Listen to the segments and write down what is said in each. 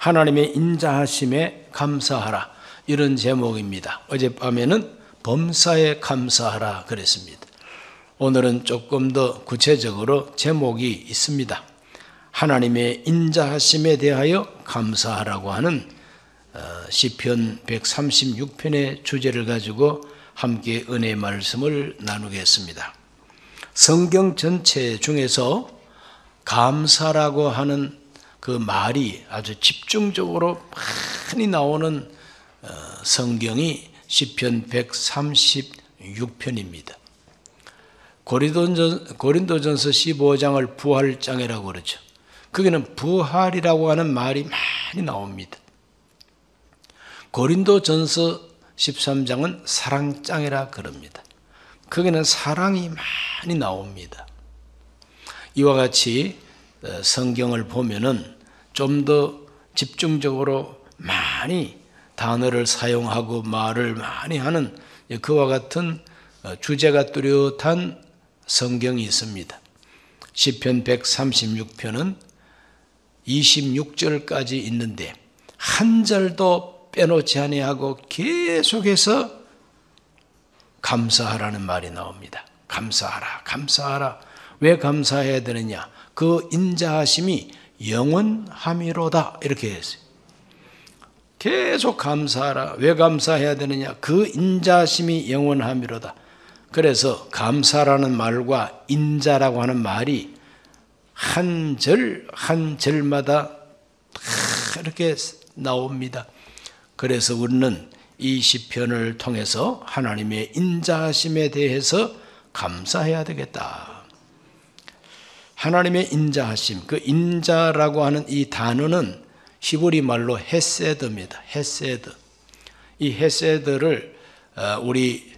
하나님의 인자하심에 감사하라, 이런 제목입니다. 어젯밤에는 범사에 감사하라 그랬습니다. 오늘은 조금 더 구체적으로 제목이 있습니다. 하나님의 인자하심에 대하여 감사하라고 하는 시편 136편의 주제를 가지고 함께 은혜의 말씀을 나누겠습니다. 성경 전체 중에서 감사라고 하는 그 말이 아주 집중적으로 많이 나오는 성경이 시편 136편입니다. 고린도전서 15장을 부활장이라고 그러죠. 거기는 부활이라고 하는 말이 많이 나옵니다. 고린도전서 13장은 사랑장이라 그럽니다. 거기는 사랑이 많이 나옵니다. 이와 같이 성경을 보면은 좀 더 집중적으로 많이 단어를 사용하고 말을 많이 하는 그와 같은 주제가 뚜렷한 성경이 있습니다. 시편 136편은 26절까지 있는데 한 절도 빼놓지 아니하고 계속해서 감사하라는 말이 나옵니다. 감사하라, 감사하라. 왜 감사해야 되느냐? 그 인자하심이 영원함이로다, 이렇게 했어요. 계속 감사하라. 왜 감사해야 되느냐? 그 인자하심이 영원함이로다. 그래서 감사라는 말과 인자라고 하는 말이 한 절 한 절마다 이렇게 나옵니다. 그래서 우리는 이 시편을 통해서 하나님의 인자하심에 대해서 감사해야 되겠다. 하나님의 인자하심, 그 인자라고 하는 이 단어는 히브리 말로 헤세드입니다. 헤세드. 이 헤세드를 우리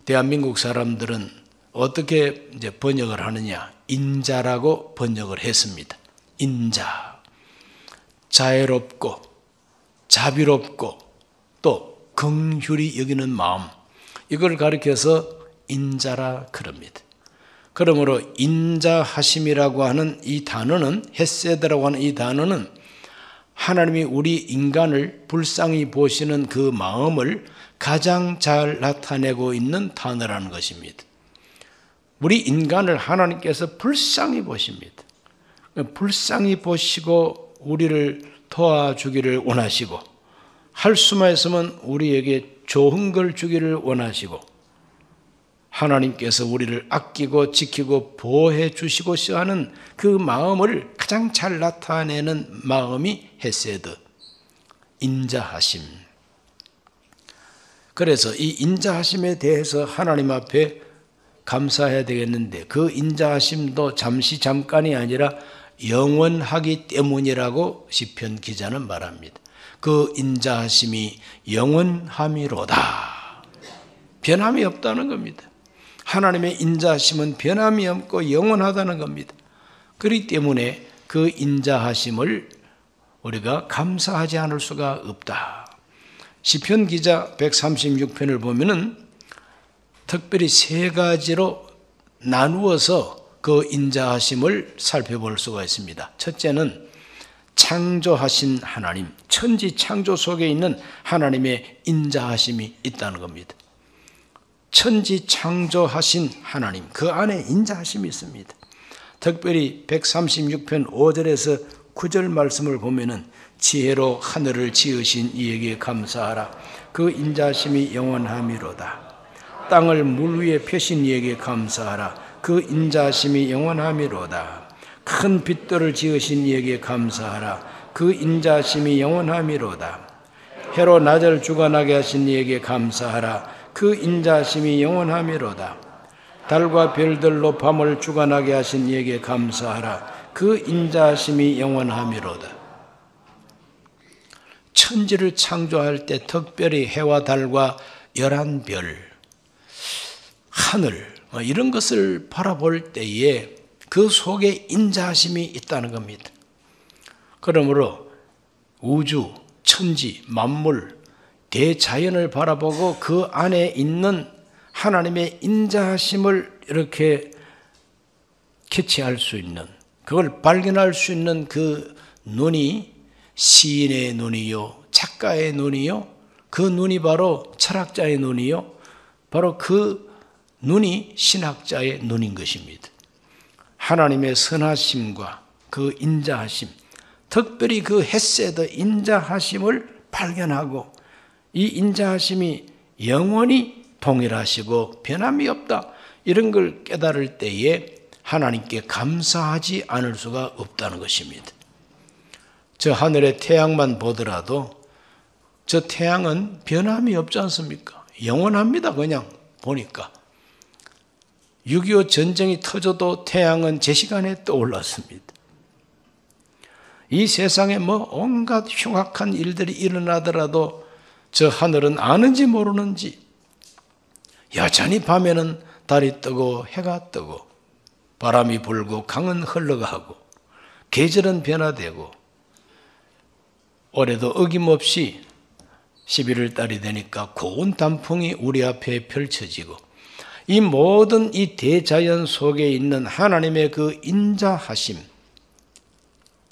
대한민국 사람들은 어떻게 이제 번역을 하느냐? 인자라고 번역을 했습니다. 인자. 자애롭고 자비롭고 또 긍휼히 여기는 마음, 이걸 가리켜서 인자라 그럽니다. 그러므로 인자하심이라고 하는 이 단어는, 헤세드라고 하는 이 단어는 하나님이 우리 인간을 불쌍히 보시는 그 마음을 가장 잘 나타내고 있는 단어라는 것입니다. 우리 인간을 하나님께서 불쌍히 보십니다. 불쌍히 보시고 우리를 도와주기를 원하시고, 할 수만 있으면 우리에게 좋은 걸 주기를 원하시고, 하나님께서 우리를 아끼고 지키고 보호해 주시고자 하는 그 마음을 가장 잘 나타내는 마음이 헤세드, 인자하심. 그래서 이 인자하심에 대해서 하나님 앞에 감사해야 되겠는데, 그 인자하심도 잠깐이 아니라 영원하기 때문이라고 시편 기자는 말합니다. 그 인자하심이 영원함이로다. 변함이 없다는 겁니다. 하나님의 인자하심은 변함이 없고 영원하다는 겁니다. 그렇기 때문에 그 인자하심을 우리가 감사하지 않을 수가 없다. 시편 기자 136편을 보면은 특별히 세 가지로 나누어서 그 인자하심을 살펴볼 수가 있습니다. 첫째는 창조하신 하나님, 천지 창조 속에 있는 하나님의 인자하심이 있다는 겁니다. 천지 창조하신 하나님, 그 안에 인자하심이 있습니다. 특별히 136편 5절에서 9절 말씀을 보면은 지혜로 하늘을 지으신 이에게 감사하라. 그 인자하심이 영원함이로다. 땅을 물 위에 펴신 이에게 감사하라. 그 인자하심이 영원함이로다. 큰 빛들을 지으신 이에게 감사하라. 그 인자하심이 영원함이로다. 해로 낮을 주관하게 하신 이에게 감사하라. 그 인자하심이 영원함이로다. 달과 별들로 밤을 주관하게 하신 이에게 감사하라. 그 인자하심이 영원함이로다. 천지를 창조할 때 특별히 해와 달과 11별, 하늘, 이런 것을 바라볼 때에 그 속에 인자하심이 있다는 겁니다. 그러므로 우주, 천지, 만물, 대자연을 바라보고 그 안에 있는 하나님의 인자하심을 이렇게 캐치할 수 있는, 그걸 발견할 수 있는 그 눈이 시인의 눈이요, 작가의 눈이요, 그 눈이 바로 철학자의 눈이요, 바로 그 눈이 신학자의 눈인 것입니다. 하나님의 선하심과 그 인자하심, 특별히 그 헤세드 인자하심을 발견하고 이 인자하심이 영원히 동일하시고 변함이 없다, 이런 걸 깨달을 때에 하나님께 감사하지 않을 수가 없다는 것입니다. 저 하늘의 태양만 보더라도 저 태양은 변함이 없지 않습니까? 영원합니다. 그냥 보니까 6.25 전쟁이 터져도 태양은 제 시간에 떠올랐습니다. 이 세상에 뭐 온갖 흉악한 일들이 일어나더라도 저 하늘은 아는지 모르는지 여전히 밤에는 달이 뜨고 해가 뜨고 바람이 불고 강은 흘러가고 계절은 변화되고 올해도 어김없이 11월 달이 되니까 고운 단풍이 우리 앞에 펼쳐지고 이 모든 이 대자연 속에 있는 하나님의 그 인자하심,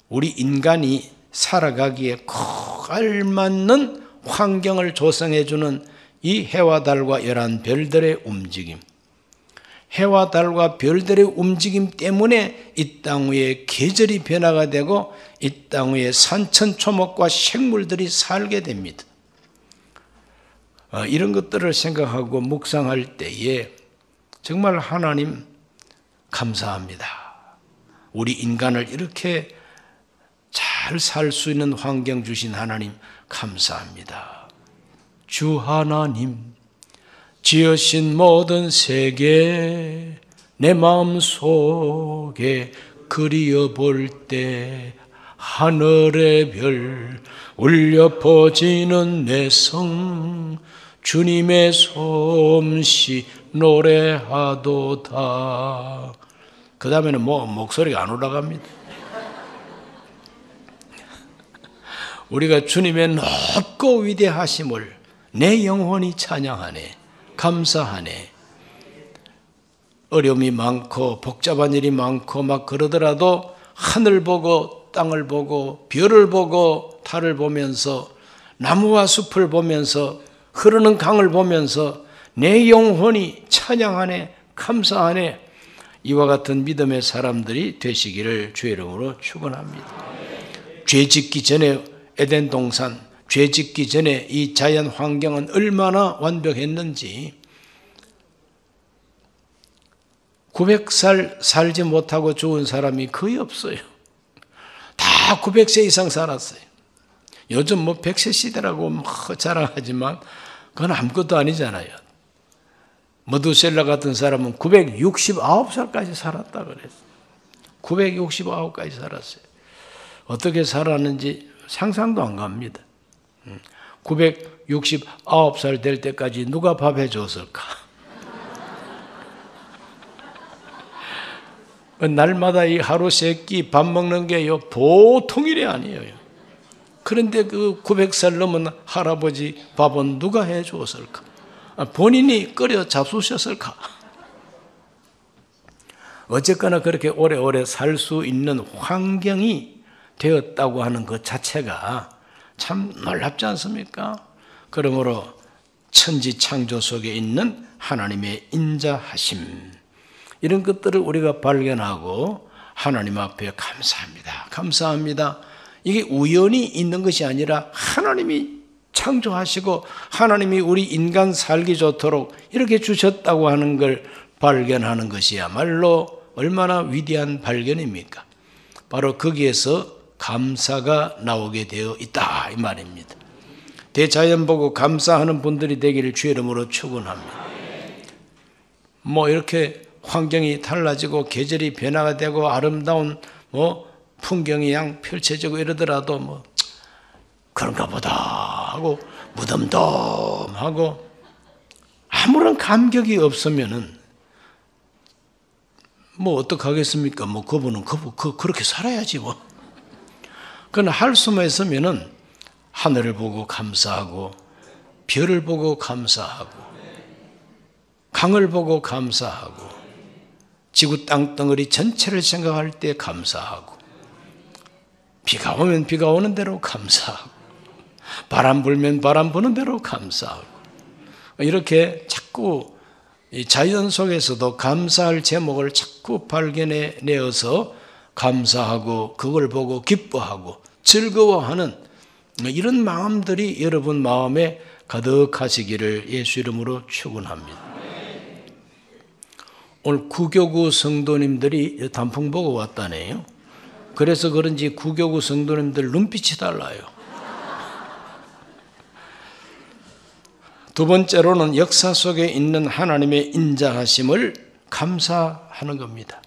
우리 인간이 살아가기에 꼭 알맞는 환경을 조성해 주는 이 해와 달과 11별들의 움직임, 해와 달과 별들의 움직임 때문에 이 땅 위에 계절이 변화가 되고 이 땅 위에 산천초목과 식물들이 살게 됩니다. 이런 것들을 생각하고 묵상할 때에 정말 하나님 감사합니다. 우리 인간을 이렇게 잘 살 수 있는 환경 주신 하나님 감사합니다. 주 하나님, 지으신 모든 세계 내 마음속에 그리어볼 때 하늘의 별 울려 퍼지는 내성 주님의 솜씨 노래하도다. 그 다음에는 뭐 목소리가 안 올라갑니다. 우리가 주님의 높고 위대하심을 내 영혼이 찬양하네, 감사하네. 어려움이 많고 복잡한 일이 많고 막 그러더라도 하늘 보고 땅을 보고 별을 보고 달을 보면서 나무와 숲을 보면서 흐르는 강을 보면서 내 영혼이 찬양하네, 감사하네. 이와 같은 믿음의 사람들이 되시기를 주의 이름으로 축원합니다. 죄 짓기 전에 에덴 동산, 죄 짓기 전에 이 자연 환경은 얼마나 완벽했는지 900살 살지 못하고 죽은 사람이 거의 없어요. 다 900세 이상 살았어요. 요즘 뭐 100세 시대라고 뭐 자랑하지만 그건 아무것도 아니잖아요. 머두셀라 같은 사람은 969살까지 살았다 그랬어요. 969까지 살았어요. 어떻게 살았는지 상상도 안 갑니다. 969살 될 때까지 누가 밥 해줬을까? 날마다 이 하루 세 끼 밥 먹는 게 보통 일이 아니에요. 그런데 그 900살 넘은 할아버지 밥은 누가 해줬을까? 본인이 끓여 잡수셨을까? 어쨌거나 그렇게 오래오래 살 수 있는 환경이 되었다고 하는 것 자체가 참 놀랍지 않습니까? 그러므로 천지 창조 속에 있는 하나님의 인자하심, 이런 것들을 우리가 발견하고 하나님 앞에 감사합니다. 감사합니다. 이게 우연히 있는 것이 아니라 하나님이 창조하시고 하나님이 우리 인간 살기 좋도록 이렇게 주셨다고 하는 걸 발견하는 것이야말로 얼마나 위대한 발견입니까? 바로 거기에서 감사가 나오게 되어 있다 이 말입니다. 대자연 보고 감사하는 분들이 되기를 주의 이름으로 축원합니다. 뭐 이렇게 환경이 달라지고 계절이 변화가 되고 아름다운 뭐 풍경이 양 펼쳐지고 이러더라도 뭐 그런가 보다 하고 무덤덤하고 아무런 감격이 없으면은 뭐 어떡하겠습니까? 뭐 그분은 그렇게 살아야지 뭐. 그러나 할 수만 있으면은 하늘을 보고 감사하고 별을 보고 감사하고 강을 보고 감사하고 지구 땅덩어리 전체를 생각할 때 감사하고 비가 오면 비가 오는 대로 감사하고, 바람 불면 바람 부는 대로 감사하고, 이렇게 자꾸 이 자연 속에서도 감사할 제목을 자꾸 발견해 내어서 감사하고 그걸 보고 기뻐하고 즐거워하는 이런 마음들이 여러분 마음에 가득하시기를 예수 이름으로 축원합니다. 오늘 구교구 성도님들이 단풍 보고 왔다네요. 그래서 그런지 구교구 성도님들 눈빛이 달라요. 두 번째로는 역사 속에 있는 하나님의 인자하심을 감사하는 겁니다.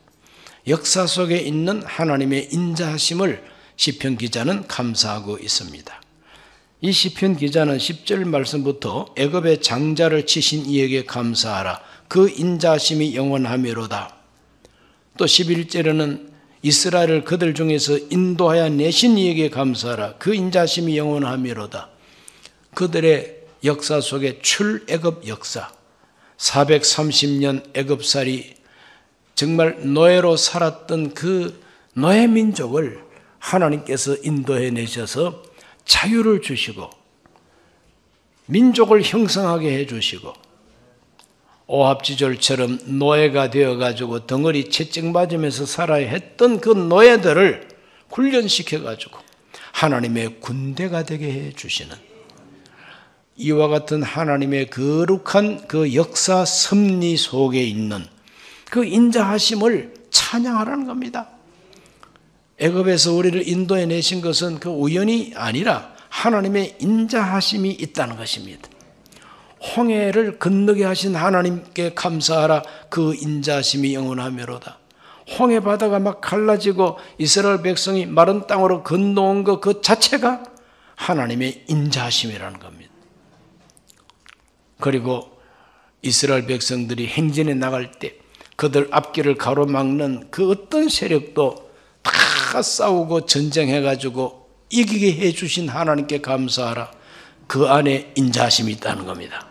역사 속에 있는 하나님의 인자하심을 시편 기자는 감사하고 있습니다. 이 시편 기자는 10절 말씀부터 애굽의 장자를 치신 이에게 감사하라. 그 인자하심이 영원하미로다. 또 11절에는 이스라엘을 그들 중에서 인도하여 내신 이에게 감사하라. 그 인자하심이 영원하미로다. 그들의 역사 속에 출애굽 역사, 430년 애굽살이 정말 노예로 살았던 그 노예 민족을 하나님께서 인도해 내셔서 자유를 주시고 민족을 형성하게 해 주시고 오합지졸처럼 노예가 되어가지고 덩어리 채찍 맞으면서 살아야 했던 그 노예들을 훈련시켜가지고 하나님의 군대가 되게 해 주시는 이와 같은 하나님의 거룩한 그 역사 섭리 속에 있는 그 인자하심을 찬양하라는 겁니다. 애굽에서 우리를 인도해 내신 것은 그 우연이 아니라 하나님의 인자하심이 있다는 것입니다. 홍해를 건너게 하신 하나님께 감사하라. 그 인자하심이 영원하미로다. 홍해 바다가 막 갈라지고 이스라엘 백성이 마른 땅으로 건너온 것 그 자체가 하나님의 인자하심이라는 겁니다. 그리고 이스라엘 백성들이 행진에 나갈 때 그들 앞길을 가로막는 그 어떤 세력도 다 싸우고 전쟁해가지고 이기게 해주신 하나님께 감사하라. 그 안에 인자하심이 있다는 겁니다.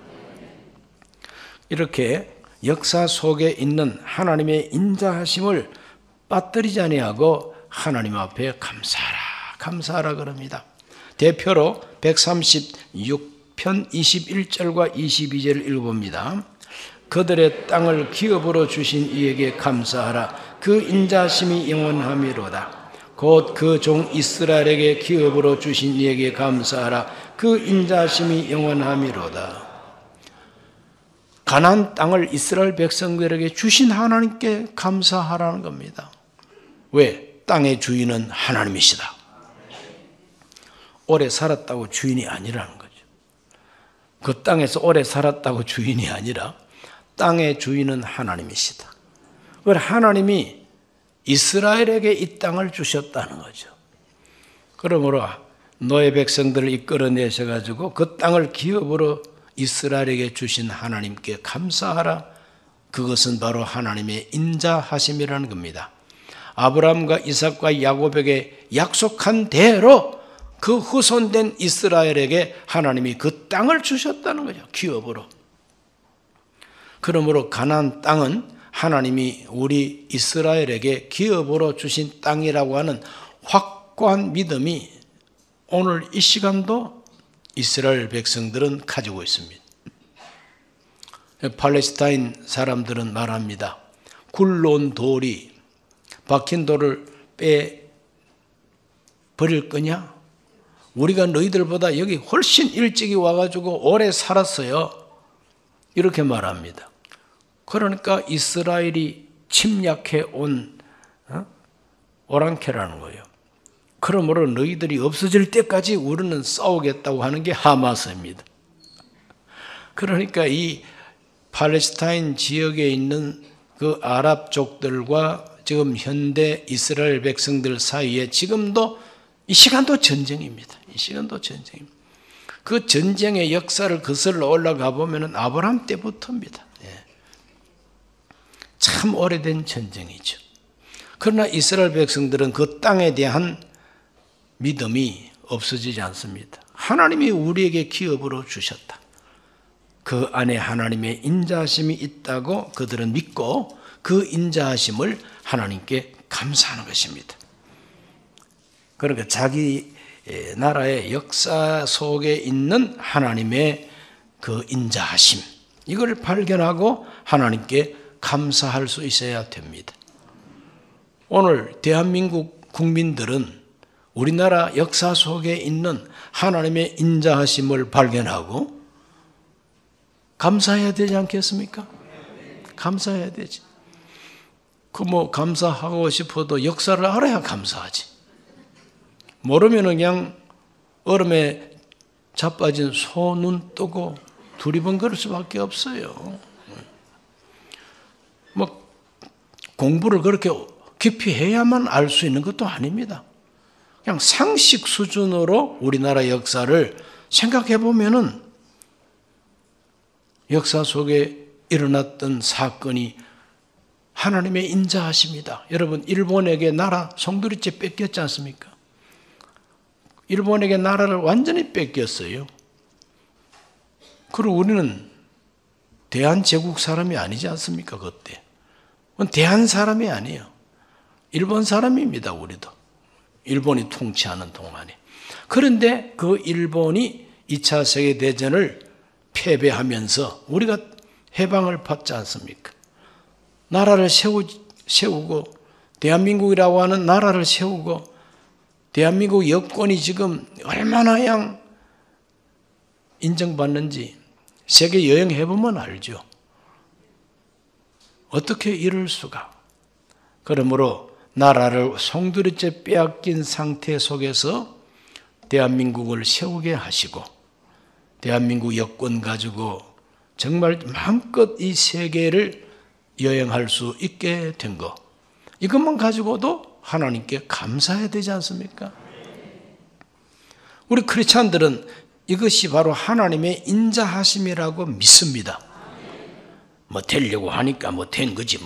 이렇게 역사 속에 있는 하나님의 인자하심을 빠뜨리지 아니하고 하나님 앞에 감사하라, 감사하라 그럽니다. 대표로 136편 21절과 22절을 읽어봅니다. 그들의 땅을 기업으로 주신 이에게 감사하라. 그 인자하심이 영원하미로다. 곧 그 종 이스라엘에게 기업으로 주신 이에게 감사하라. 그 인자하심이 영원하미로다. 가나안 땅을 이스라엘 백성들에게 주신 하나님께 감사하라는 겁니다. 왜? 땅의 주인은 하나님이시다. 오래 살았다고 주인이 아니라는 거죠. 그 땅에서 오래 살았다고 주인이 아니라 땅의 주인은 하나님이시다. 그래서 하나님이 이스라엘에게 이 땅을 주셨다는 거죠. 그러므로 노예 백성들을 이끌어내셔가지고 그 땅을 기업으로 이스라엘에게 주신 하나님께 감사하라. 그것은 바로 하나님의 인자하심이라는 겁니다. 아브라함과 이삭과 야곱에게 약속한 대로 그 후손된 이스라엘에게 하나님이 그 땅을 주셨다는 거죠. 기업으로. 그러므로 가나안 땅은 하나님이 우리 이스라엘에게 기업으로 주신 땅이라고 하는 확고한 믿음이 오늘 이 시간도 이스라엘 백성들은 가지고 있습니다. 팔레스타인 사람들은 말합니다. 굴러온 돌이 박힌 돌을 빼버릴 거냐? 우리가 너희들보다 여기 훨씬 일찍이 와가지고 오래 살았어요. 이렇게 말합니다. 그러니까 이스라엘이 침략해 온 오랑캐라는 거예요. 그러므로 너희들이 없어질 때까지 우리는 싸우겠다고 하는 게 하마스입니다. 그러니까 이 팔레스타인 지역에 있는 그 아랍족들과 지금 현대 이스라엘 백성들 사이에 지금도 이 시간도 전쟁입니다. 이 시간도 전쟁입니다. 그 전쟁의 역사를 거슬러 올라가 보면 아브라함 때부터입니다. 참 오래된 전쟁이죠. 그러나 이스라엘 백성들은 그 땅에 대한 믿음이 없어지지 않습니다. 하나님이 우리에게 기업으로 주셨다. 그 안에 하나님의 인자하심이 있다고 그들은 믿고 그 인자하심을 하나님께 감사하는 것입니다. 그러니까 자기 나라의 역사 속에 있는 하나님의 그 인자하심, 이걸 발견하고 하나님께 감사할 수 있어야 됩니다. 오늘 대한민국 국민들은 우리나라 역사 속에 있는 하나님의 인자하심을 발견하고 감사해야 되지 않겠습니까? 감사해야 되지. 감사하고 싶어도 역사를 알아야 감사하지. 모르면 그냥 얼음에 자빠진 소 눈 뜨고 두리번거릴 수밖에 없어요. 공부를 그렇게 깊이 해야만 알 수 있는 것도 아닙니다. 그냥 상식 수준으로 우리나라 역사를 생각해 보면은 역사 속에 일어났던 사건이 하나님의 인자하심이다. 여러분, 일본에게 나라 송두리째 뺏겼지 않습니까? 일본에게 나라를 완전히 뺏겼어요. 그리고 우리는 대한제국 사람이 아니지 않습니까? 그때 대한 사람이 아니에요. 일본 사람입니다. 우리도 일본이 통치하는 동안에. 그런데 그 일본이 2차 세계대전을 패배하면서 우리가 해방을 받지 않습니까? 나라를 세우고 대한민국이라고 하는 나라를 세우고 대한민국 여권이 지금 얼마나 인정받는지 세계 여행해보면 알죠. 어떻게 이럴 수가. 그러므로 나라를 송두리째 빼앗긴 상태 속에서 대한민국을 세우게 하시고 대한민국 여권 가지고 정말 마음껏 이 세계를 여행할 수 있게 된 것, 이것만 가지고도 하나님께 감사해야 되지 않습니까? 우리 크리스찬들은 이것이 바로 하나님의 인자하심이라고 믿습니다. 되려고 하니까 된 거지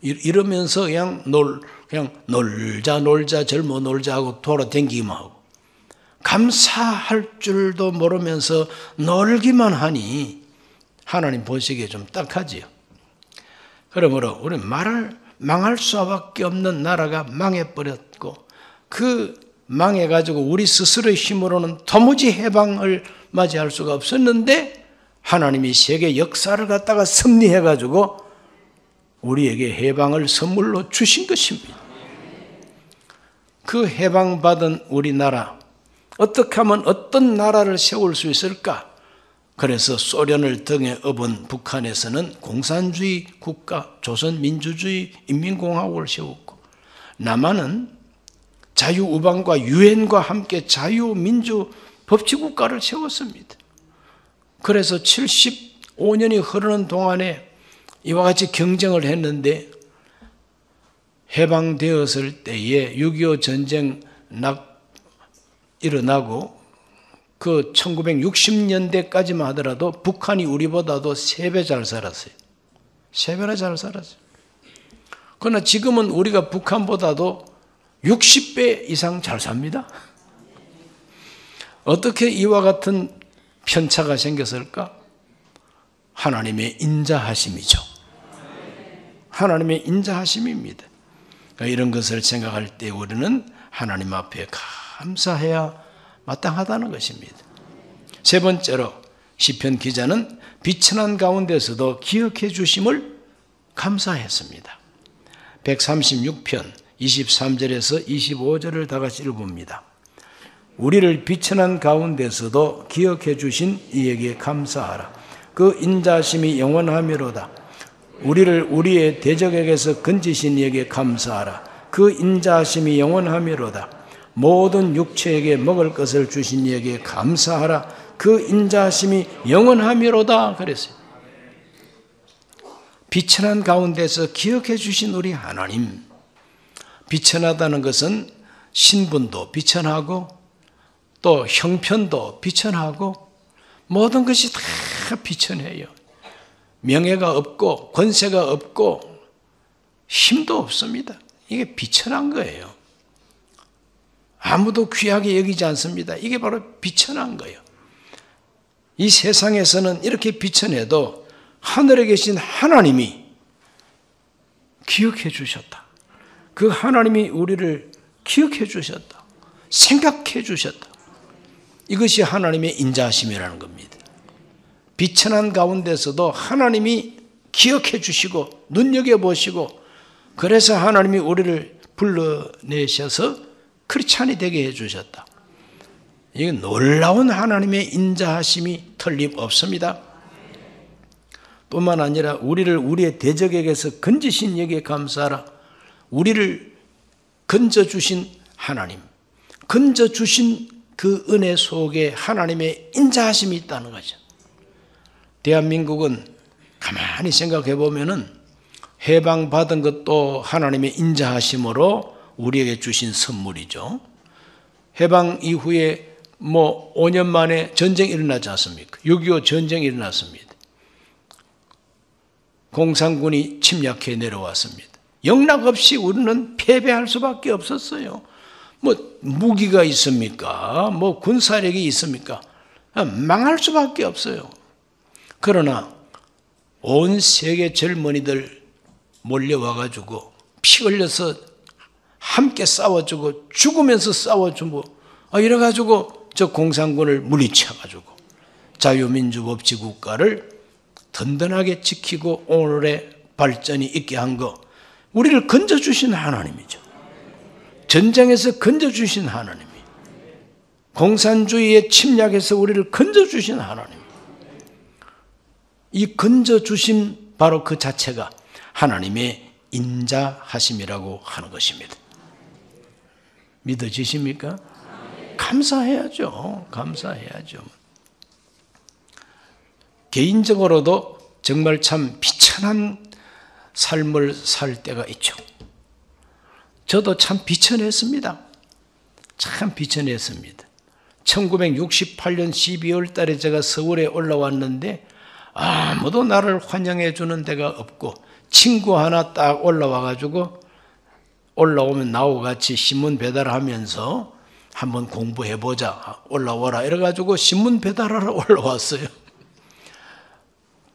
이러면서 그냥 놀자 젊어 놀자 하고 돌아다니기만 하고 감사할 줄도 모르면서 놀기만 하니 하나님 보시기에 좀 딱하지요. 그러므로 우리 망할 수밖에 없는 나라가 망해버렸고 그 망해가지고 우리 스스로의 힘으로는 도무지 해방을 맞이할 수가 없었는데 하나님이 세계 역사를 갖다가 섭리해가지고 우리에게 해방을 선물로 주신 것입니다. 그 해방받은 우리나라, 어떻게 하면 어떤 나라를 세울 수 있을까? 그래서 소련을 등에 업은 북한에서는 공산주의 국가, 조선민주주의 인민공화국을 세웠고 남한은 자유우방과 유엔과 함께 자유민주 법치국가를 세웠습니다. 그래서 75년이 흐르는 동안에 이와 같이 경쟁을 했는데 해방되었을 때에 6.25 전쟁 일어나고 그 1960년대까지만 하더라도 북한이 우리보다도 3배 잘 살았어요. 3배나 잘 살았어요. 그러나 지금은 우리가 북한보다도 60배 이상 잘 삽니다. 어떻게 이와 같은 편차가 생겼을까? 하나님의 인자하심이죠. 하나님의 인자하심입니다. 그러니까 이런 것을 생각할 때 우리는 하나님 앞에 감사해야 마땅하다는 것입니다. 세 번째로 시편 기자는 비천한 가운데서도 기억해 주심을 감사했습니다. 136편 23절에서 25절을 다 같이 읽어봅니다. 우리를 비천한 가운데서도 기억해 주신 이에게 감사하라. 그 인자심이 영원하미로다. 우리를 우리의 대적에게서 건지신 이에게 감사하라. 그 인자심이 영원하미로다. 모든 육체에게 먹을 것을 주신 이에게 감사하라. 그 인자심이 영원하미로다. 그랬어요. 비천한 가운데서 기억해 주신 우리 하나님. 비천하다는 것은 신분도 비천하고 또 형편도 비천하고 모든 것이 다 비천해요. 명예가 없고 권세가 없고 힘도 없습니다. 이게 비천한 거예요. 아무도 귀하게 여기지 않습니다. 이게 바로 비천한 거예요. 이 세상에서는 이렇게 비천해도 하늘에 계신 하나님이 기억해 주셨다. 그 하나님이 우리를 기억해 주셨다. 생각해 주셨다. 이것이 하나님의 인자하심이라는 겁니다. 비천한 가운데서도 하나님이 기억해 주시고 눈여겨보시고 그래서 하나님이 우리를 불러내셔서 크리스찬이 되게 해주셨다. 이건 놀라운 하나님의 인자하심이 틀림없습니다. 뿐만 아니라 우리를 우리의 대적에게서 건지신 여기에 감사하라. 우리를 건져주신 하나님, 건져주신 그 은혜 속에 하나님의 인자하심이 있다는 거죠. 대한민국은 가만히 생각해 보면은 해방받은 것도 하나님의 인자하심으로 우리에게 주신 선물이죠. 해방 이후에 5년 만에 전쟁이 일어나지 않습니까? 6.25 전쟁이 일어났습니다. 공산군이 침략해 내려왔습니다. 영락없이 우리는 패배할 수밖에 없었어요. 무기가 있습니까? 군사력이 있습니까? 망할 수밖에 없어요. 그러나 온 세계 젊은이들 몰려와가지고 피 흘려서 함께 싸워주고 죽으면서 싸워주고 이래가지고 저 공산군을 물리쳐가지고 자유민주법치국가를 든든하게 지키고 오늘의 발전이 있게 한 거 우리를 건져주신 하나님이죠. 전쟁에서 건져주신 하나님이 공산주의의 침략에서 우리를 건져주신 하나님. 이 건져주심 바로 그 자체가 하나님의 인자하심이라고 하는 것입니다. 믿어지십니까? 감사해야죠. 감사해야죠. 개인적으로도 정말 참 비천한 삶을 살 때가 있죠. 저도 참 비천했습니다. 참 비천했습니다. 1968년 12월 달에 제가 서울에 올라왔는데 아무도 나를 환영해 주는 데가 없고 친구 하나 딱 올라와가지고 올라오면 나하고 같이 신문 배달하면서 한번 공부해보자 올라오라 이래가지고 신문 배달하러 올라왔어요.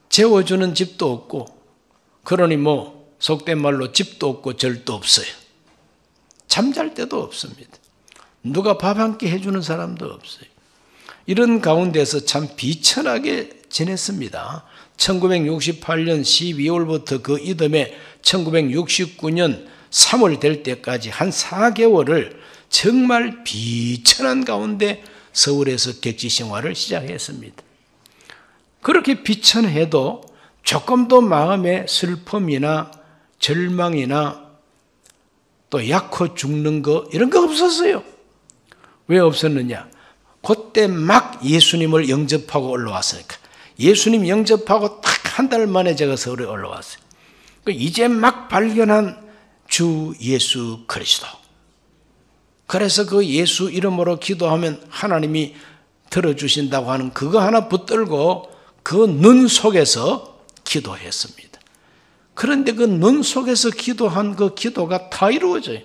재워주는 집도 없고 그러니 속된 말로 집도 없고 절도 없어요. 잠잘 때도 없습니다. 누가 밥 한 끼 해주는 사람도 없어요. 이런 가운데서 참 비천하게 지냈습니다. 1968년 12월부터 그 이듬해 1969년 3월 될 때까지 한 4개월을 정말 비천한 가운데 서울에서 객지 생활을 시작했습니다. 그렇게 비천해도 조금도 마음에 슬픔이나 절망이나 또 약호 죽는 거 이런 거 없었어요. 왜 없었느냐? 그때 막 예수님을 영접하고 올라왔으니까. 예수님 영접하고 딱 한 달 만에 제가 서울에 올라왔어요. 이제 막 발견한 주 예수 그리스도. 그래서 그 예수 이름으로 기도하면 하나님이 들어주신다고 하는 그거 하나 붙들고 그 눈 속에서 기도했습니다. 그런데 그 눈 속에서 기도한 그 기도가 다 이루어져요.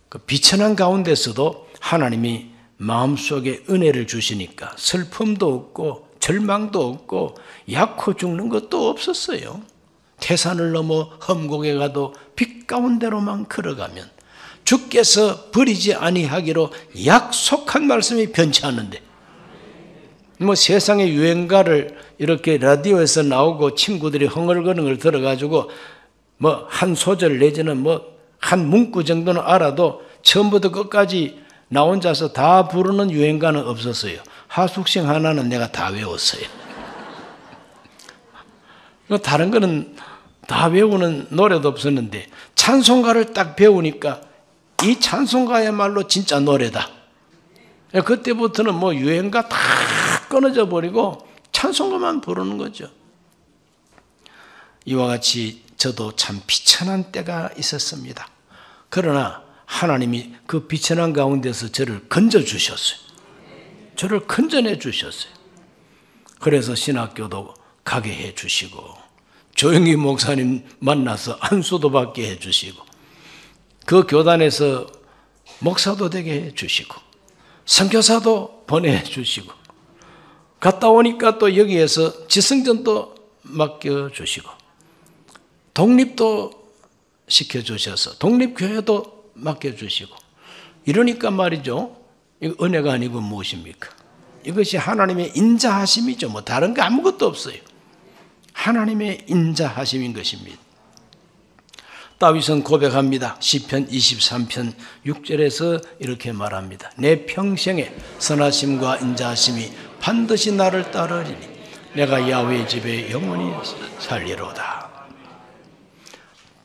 그 비천한 가운데서도 하나님이 마음속에 은혜를 주시니까 슬픔도 없고 절망도 없고 약호 죽는 것도 없었어요. 태산을 넘어 험곡에 가도 빛 가운데로만 걸어가면 주께서 버리지 아니하기로 약속한 말씀이 변치 않는데 세상의 유행가를 이렇게 라디오에서 나오고 친구들이 흥얼거리는 들어가지고 한 소절 내지는 한 문구 정도는 알아도 처음부터 끝까지 나 혼자서 다 부르는 유행가는 없었어요. 하숙생 하나는 내가 다 외웠어요. 다른 거는 다 외우는 노래도 없었는데 찬송가를 딱 배우니까 이 찬송가야말로 진짜 노래다. 그때부터는 유행가 다 끊어져 버리고 찬송가만 부르는 거죠. 이와 같이 저도 참 비천한 때가 있었습니다. 그러나 하나님이 그 비천한 가운데서 저를 건져주셨어요. 저를 건져내 주셨어요. 그래서 신학교도 가게 해주시고 조영기 목사님 만나서 안수도 받게 해주시고 그 교단에서 목사도 되게 해주시고 선교사도 보내주시고 갔다 오니까 또 여기에서 지성전도 맡겨주시고 독립도 시켜주셔서 독립교회도 맡겨주시고 이러니까 말이죠. 이거 은혜가 아니고 무엇입니까? 이것이 하나님의 인자하심이죠. 뭐 다른 거 아무것도 없어요. 하나님의 인자하심인 것입니다. 다윗은 고백합니다. 시편 23편 6절에서 이렇게 말합니다. 내 평생에 선하심과 인자하심이 반드시 나를 따르리니 내가 야훼의 집에 영원히 살리로다.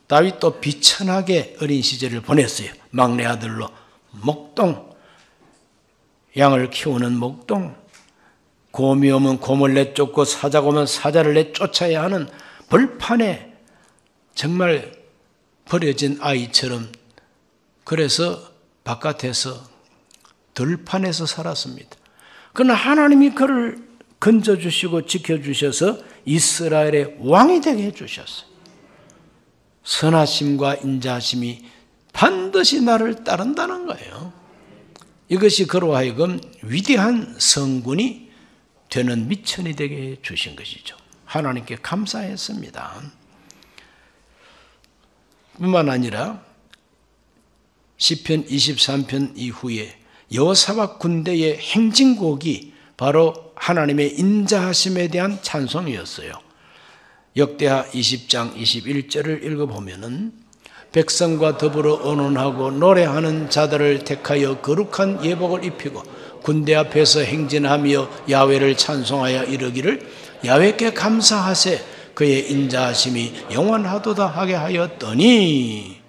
다윗도 비천하게 어린 시절을 보냈어요. 막내 아들로 목동, 양을 키우는 목동, 곰이 오면 곰을 내쫓고 사자가 오면 사자를 내쫓아야 하는 벌판에 정말 버려진 아이처럼 그래서 바깥에서 들판에서 살았습니다. 그러나 하나님이 그를 건져주시고 지켜주셔서 이스라엘의 왕이 되게 해주셨어요. 선하심과 인자하심이 반드시 나를 따른다는 거예요. 이것이 그로 하여금 위대한 성군이 되는 미천이 되게 해주신 것이죠. 하나님께 감사했습니다. 뿐만 아니라 시편 23편 이후에 여호사밧 군대의 행진곡이 바로 하나님의 인자하심에 대한 찬송이었어요. 역대하 20장 21절을 읽어보면은 백성과 더불어 언언하고 노래하는 자들을 택하여 거룩한 예복을 입히고 군대 앞에서 행진하며 야훼를 찬송하여 이르기를 야훼께 감사하세 그의 인자하심이 영원하도다 하게 하였더니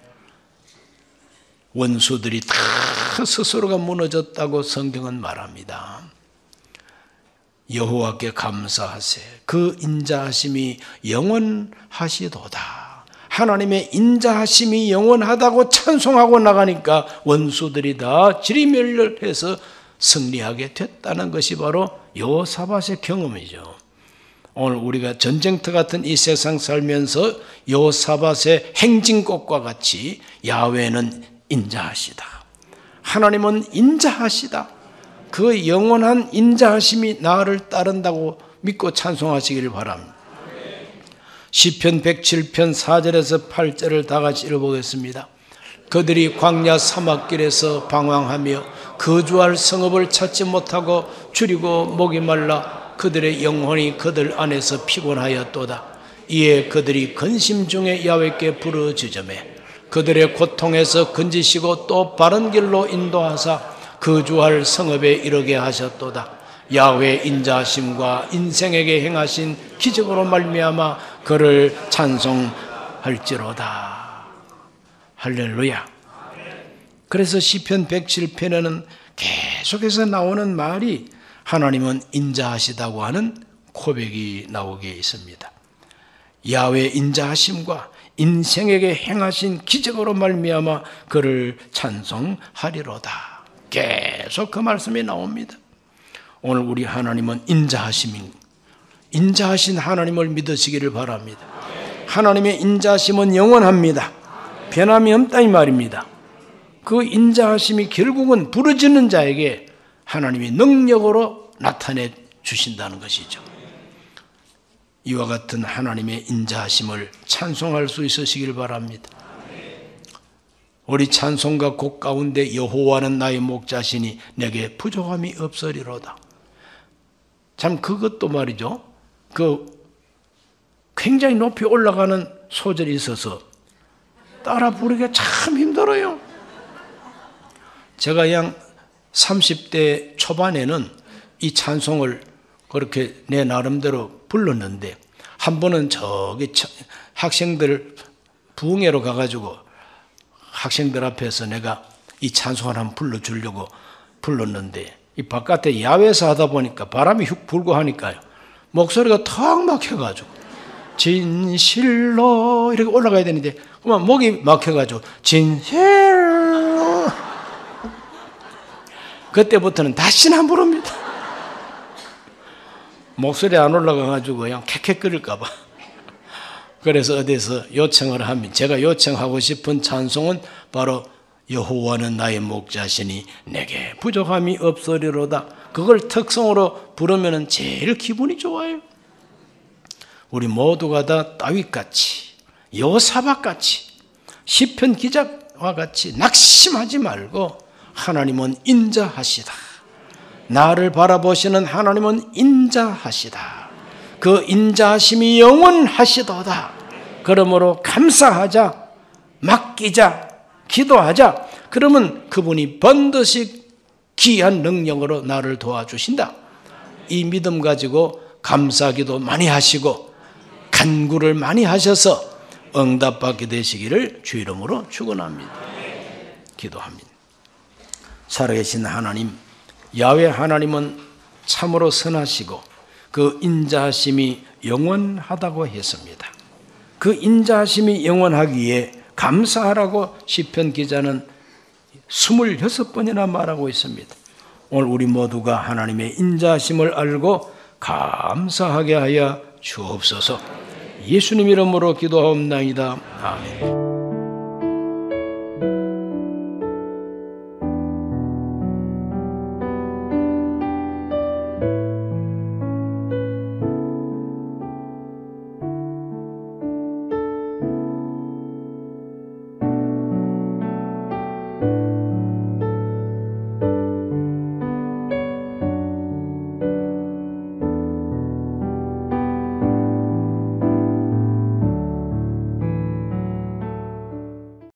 원수들이 다 스스로가 무너졌다고 성경은 말합니다. 여호와께 감사하세 그 인자하심이 영원하시도다. 하나님의 인자하심이 영원하다고 찬송하고 나가니까 원수들이 다 지리멸렬해서 승리하게 됐다는 것이 바로 여호사밧의 경험이죠. 오늘 우리가 전쟁터 같은 이 세상 살면서 여호사밧의 행진곡과 같이 야훼는 인자하시다. 하나님은 인자하시다. 그 영원한 인자하심이 나를 따른다고 믿고 찬송하시기를 바랍니다. 시편 107편 4절에서 8절을 다 같이 읽어보겠습니다. 그들이 광야 사막길에서 방황하며 거주할 성읍을 찾지 못하고 줄이고 목이 말라 그들의 영혼이 그들 안에서 피곤하였도다. 이에 그들이 근심 중에 야훼께 부르짖으매 그들의 고통에서 건지시고 또 바른 길로 인도하사 거주할 성읍에 이르게 하셨도다. 야훼 인자하심과 인생에게 행하신 기적으로 말미암아 그를 찬송할지로다. 할렐루야. 그래서 시편 107편에는 계속해서 나오는 말이 하나님은 인자하시다고 하는 고백이 나오게 있습니다. 야훼 인자하심과 인생에게 행하신 기적으로 말미암아 그를 찬송하리로다. 계속 그 말씀이 나옵니다. 오늘 우리 하나님은 인자하신 하나님을 믿으시기를 바랍니다. 하나님의 인자하심은 영원합니다. 변함이 없다 이 말입니다. 그 인자하심이 결국은 부르짖는 자에게 하나님이 능력으로 나타내 주신다는 것이죠. 이와 같은 하나님의 인자하심을 찬송할 수 있으시길 바랍니다. 우리 찬송가 곡 가운데 여호와는 나의 목자시니 내게 부족함이 없으리로다. 참 그것도 말이죠. 그 굉장히 높이 올라가는 소절이 있어서 따라 부르기가 참 힘들어요. 제가 양 30대 초반에는 이 찬송을 그렇게 내 나름대로 불렀는데 한 번은 저기 학생들 부흥회로 가가지고 학생들 앞에서 내가 이 찬송을 한번 불러주려고 불렀는데 이 바깥에 야외에서 하다 보니까 바람이 휙 불고 하니까요 목소리가 턱 막혀가지고 진실로 이렇게 올라가야 되는데 그만 목이 막혀가지고 진실로 그때부터는 다시는 안 부릅니다. 목소리 안 올라가가지고 그냥 캑캑거릴까봐. 그래서 어디서 요청을 하면 제가 요청하고 싶은 찬송은 바로 여호와는 나의 목자시니 내게 부족함이 없으리로다. 그걸 특성으로 부르면 제일 기분이 좋아요. 우리 모두가 다 다윗같이 여호사밧같이 시편 기자와 같이 낙심하지 말고 하나님은 인자하시다. 나를 바라보시는 하나님은 인자하시다. 그 인자하심이 영원하시도다. 그러므로 감사하자, 맡기자, 기도하자. 그러면 그분이 번듯이 귀한 능력으로 나를 도와주신다. 이 믿음 가지고 감사기도 많이 하시고 간구를 많이 하셔서 응답받게 되시기를 주 이름으로 축원합니다. 기도합니다. 살아계신 하나님, 야훼 하나님은 참으로 선하시고 그 인자하심이 영원하다고 했습니다. 그 인자하심이 영원하기에 감사하라고 시편 기자는 26번이나 말하고 있습니다. 오늘 우리 모두가 하나님의 인자하심을 알고 감사하게 하여 주옵소서. 예수님 이름으로 기도하옵나이다. 아멘.